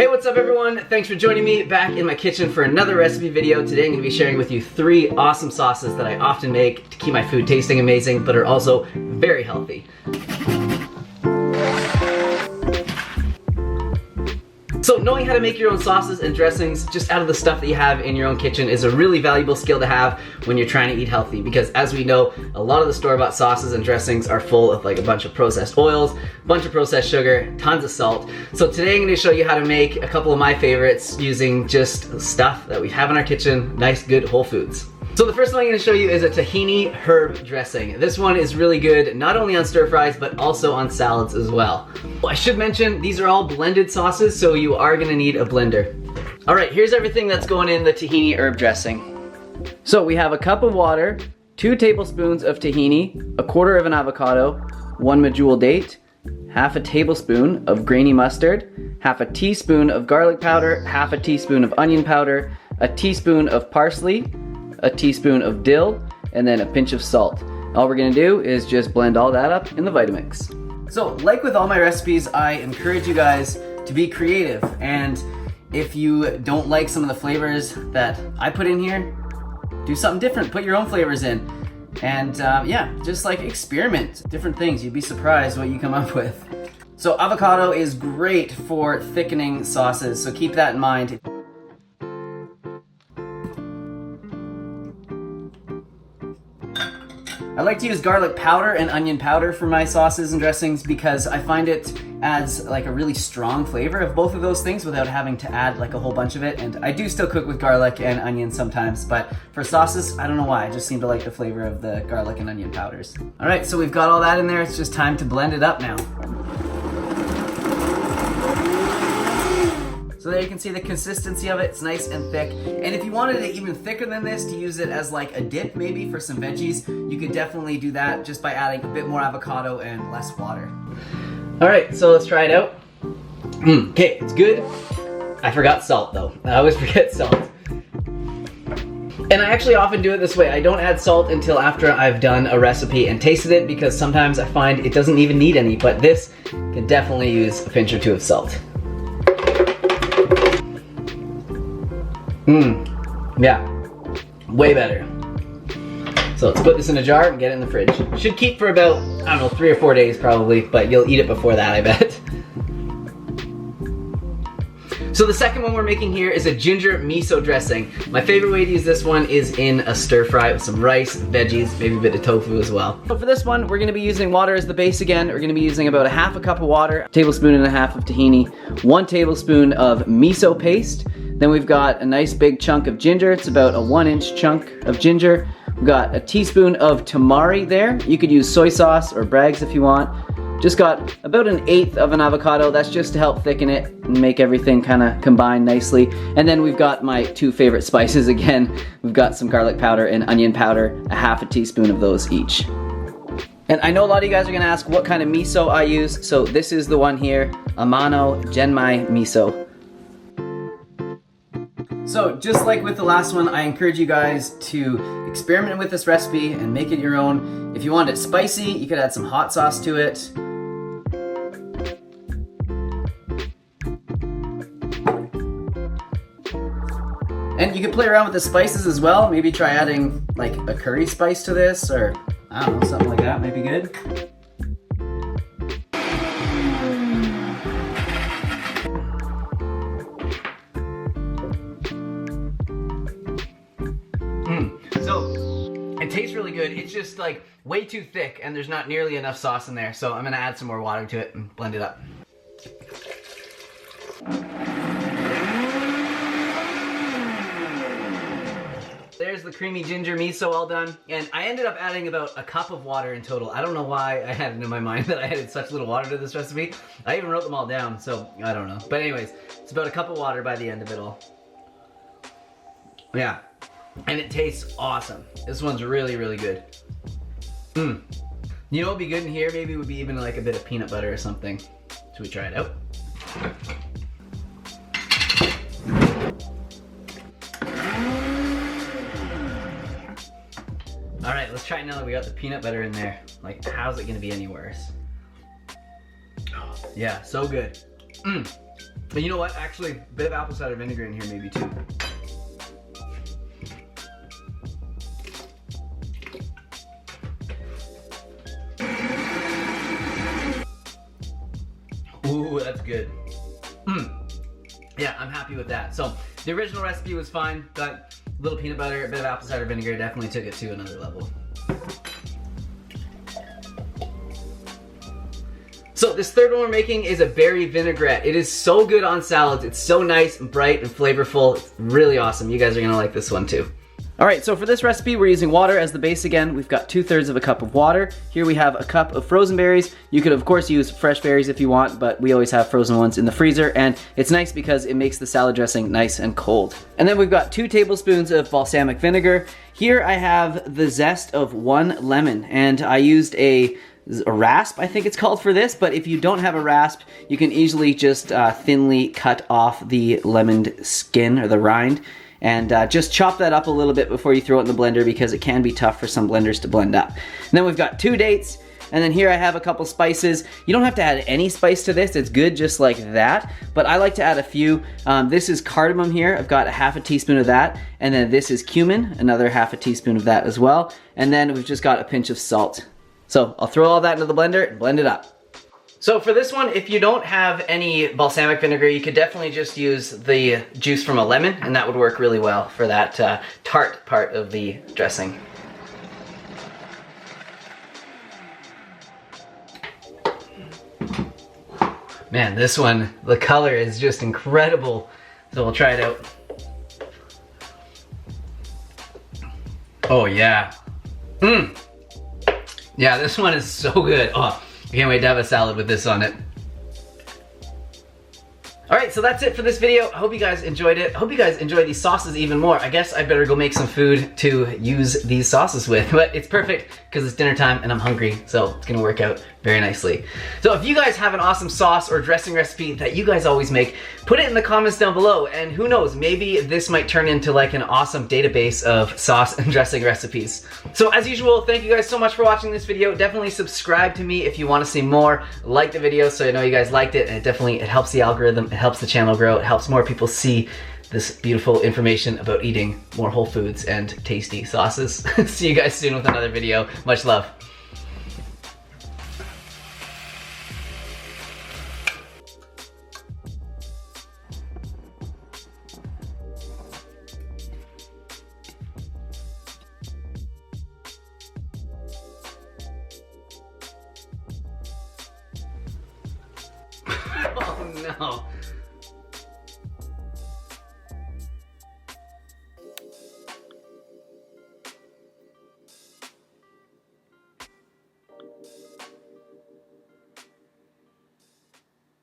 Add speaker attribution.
Speaker 1: Hey, what's up everyone? Thanks for joining me back in my kitchen for another recipe video. Today I'm going to be sharing with you 3 awesome sauces that I often make to keep my food tasting amazing, but are also very healthy. So knowing how to make your own sauces and dressings just out of the stuff that you have in your own kitchen is a really valuable skill to have when you're trying to eat healthy, because as we know, a lot of the store-bought sauces and dressings are full of like a bunch of processed oils, a bunch of processed sugar, tons of salt. So today I'm going to show you how to make a couple of my favorites using just stuff that we have in our kitchen, nice good whole foods. So the first one I'm going to show you is a tahini herb dressing. This one is really good not only on stir fries but also on salads as well. I should mention these are all blended sauces, so you are going to need a blender. Alright, here's everything that's going in the tahini herb dressing. So we have a cup of water, 2 tablespoons of tahini, 1/4 of an avocado, 1 medjool date, half a tablespoon of grainy mustard, half a teaspoon of garlic powder, half a teaspoon of onion powder, a teaspoon of parsley, a teaspoon of dill, and then a pinch of salt. All we're gonna do is just blend all that up in the Vitamix. So like with all my recipes, I encourage you guys to be creative, and if you don't like some of the flavors that I put in here, do something different, put your own flavors in, and yeah, just like experiment different things. You'd be surprised what you come up with. So avocado is great for thickening sauces, so keep that in mind. I like to use garlic powder and onion powder for my sauces and dressings because I find it adds like a really strong flavor of both of those things without having to add like a whole bunch of it. And I do still cook with garlic and onion sometimes, but for sauces, I don't know why, I just seem to like the flavor of the garlic and onion powders. All right, so we've got all that in there. It's just time to blend it up now. So there you can see the consistency of it. It's nice and thick. And if you wanted it even thicker than this to use it as like a dip maybe for some veggies, you could definitely do that just by adding a bit more avocado and less water. All right, so let's try it out. Okay, it's good. I forgot salt though. I always forget salt. And I actually often do it this way. I don't add salt until after I've done a recipe and tasted it, because sometimes I find it doesn't even need any, but this can definitely use a pinch or 2 of salt. Yeah, way better. So let's put this in a jar and get it in the fridge. Should keep for about, I don't know, 3 or 4 days probably, but you'll eat it before that, I bet. So the second one we're making here is a ginger miso dressing. My favorite way to use this one is in a stir fry with some rice, veggies, maybe a bit of tofu as well. So for this one, we're gonna be using water as the base again. We're gonna be using about 1/2 cup of water, 1.5 tablespoons of tahini, 1 tablespoon of miso paste. Then we've got a nice big chunk of ginger. It's about a 1-inch chunk of ginger. We've got a teaspoon of tamari there. You could use soy sauce or Bragg's if you want. Just got about 1/8 of an avocado. That's just to help thicken it and make everything kind of combine nicely. And then we've got my 2 favorite spices again. We've got some garlic powder and onion powder, 1/2 teaspoon of those each. And I know a lot of you guys are gonna ask what kind of miso I use. So this is the one here, Amano Genmai Miso. So just like with the last one, I encourage you guys to experiment with this recipe and make it your own. If you want it spicy, you could add some hot sauce to it. And you can play around with the spices as well. Maybe try adding like a curry spice to this, or I don't know, something like that might be good. So it tastes really good. It's just like way too thick and there's not nearly enough sauce in there. So I'm gonna add some more water to it and blend it up. There's the creamy ginger miso all done. And I ended up adding about 1 cup of water in total. I don't know why I had it in my mind that I added such little water to this recipe. I even wrote them all down, so I don't know. But anyways, it's about 1 cup of water by the end of it all. Yeah. And it tastes awesome. This one's really, really good. You know what would be good in here? Maybe it would be even like a bit of peanut butter or something. Should we try it out? All right, let's try it now that we got the peanut butter in there. Like, how's it gonna be any worse? Yeah, so good. But you know what? Actually, a bit of apple cider vinegar in here maybe too. Ooh, that's good. Yeah, I'm happy with that. So the original recipe was fine, but a little peanut butter, a bit of apple cider vinegar definitely took it to another level. So this third one we're making is a berry vinaigrette. It is so good on salads. It's so nice and bright and flavorful. It's really awesome. You guys are gonna like this one too. All right, so for this recipe, we're using water as the base again. We've got 2/3 of a cup of water. Here we have a cup of frozen berries. You could of course use fresh berries if you want, but we always have frozen ones in the freezer, and it's nice because it makes the salad dressing nice and cold. And then we've got 2 tablespoons of balsamic vinegar. Here I have the zest of 1 lemon, and I used a rasp, I think it's called for this, but if you don't have a rasp, you can easily just thinly cut off the lemon skin or the rind, and just chop that up a little bit before you throw it in the blender because it can be tough for some blenders to blend up. And then we've got 2 dates, and then here I have a couple spices. You don't have to add any spice to this, it's good just like that, but I like to add a few. This is cardamom here, I've got a 1/2 teaspoon of that, and then this is cumin, another 1/2 teaspoon of that as well, and then we've just got a pinch of salt. So I'll throw all that into the blender and blend it up. So for this one, if you don't have any balsamic vinegar, you could definitely just use the juice from a lemon, and that would work really well for that tart part of the dressing. Man, this one, the color is just incredible. So we'll try it out. Oh yeah. Yeah, this one is so good. Oh, I can't wait to have a salad with this on it. Alright, so that's it for this video. I hope you guys enjoyed it. I hope you guys enjoy these sauces even more. I guess I better go make some food to use these sauces with, but it's perfect because it's dinner time and I'm hungry, so it's gonna work out very nicely. So if you guys have an awesome sauce or dressing recipe that you guys always make, put it in the comments down below, and who knows, maybe this might turn into like an awesome database of sauce and dressing recipes. So as usual, thank you guys so much for watching this video. Definitely subscribe to me if you want to see more. Like the video so I know you guys liked it, and it helps the algorithm, it helps the channel grow, it helps more people see this beautiful information about eating more whole foods and tasty sauces. See you guys soon with another video. Much love. Oh no.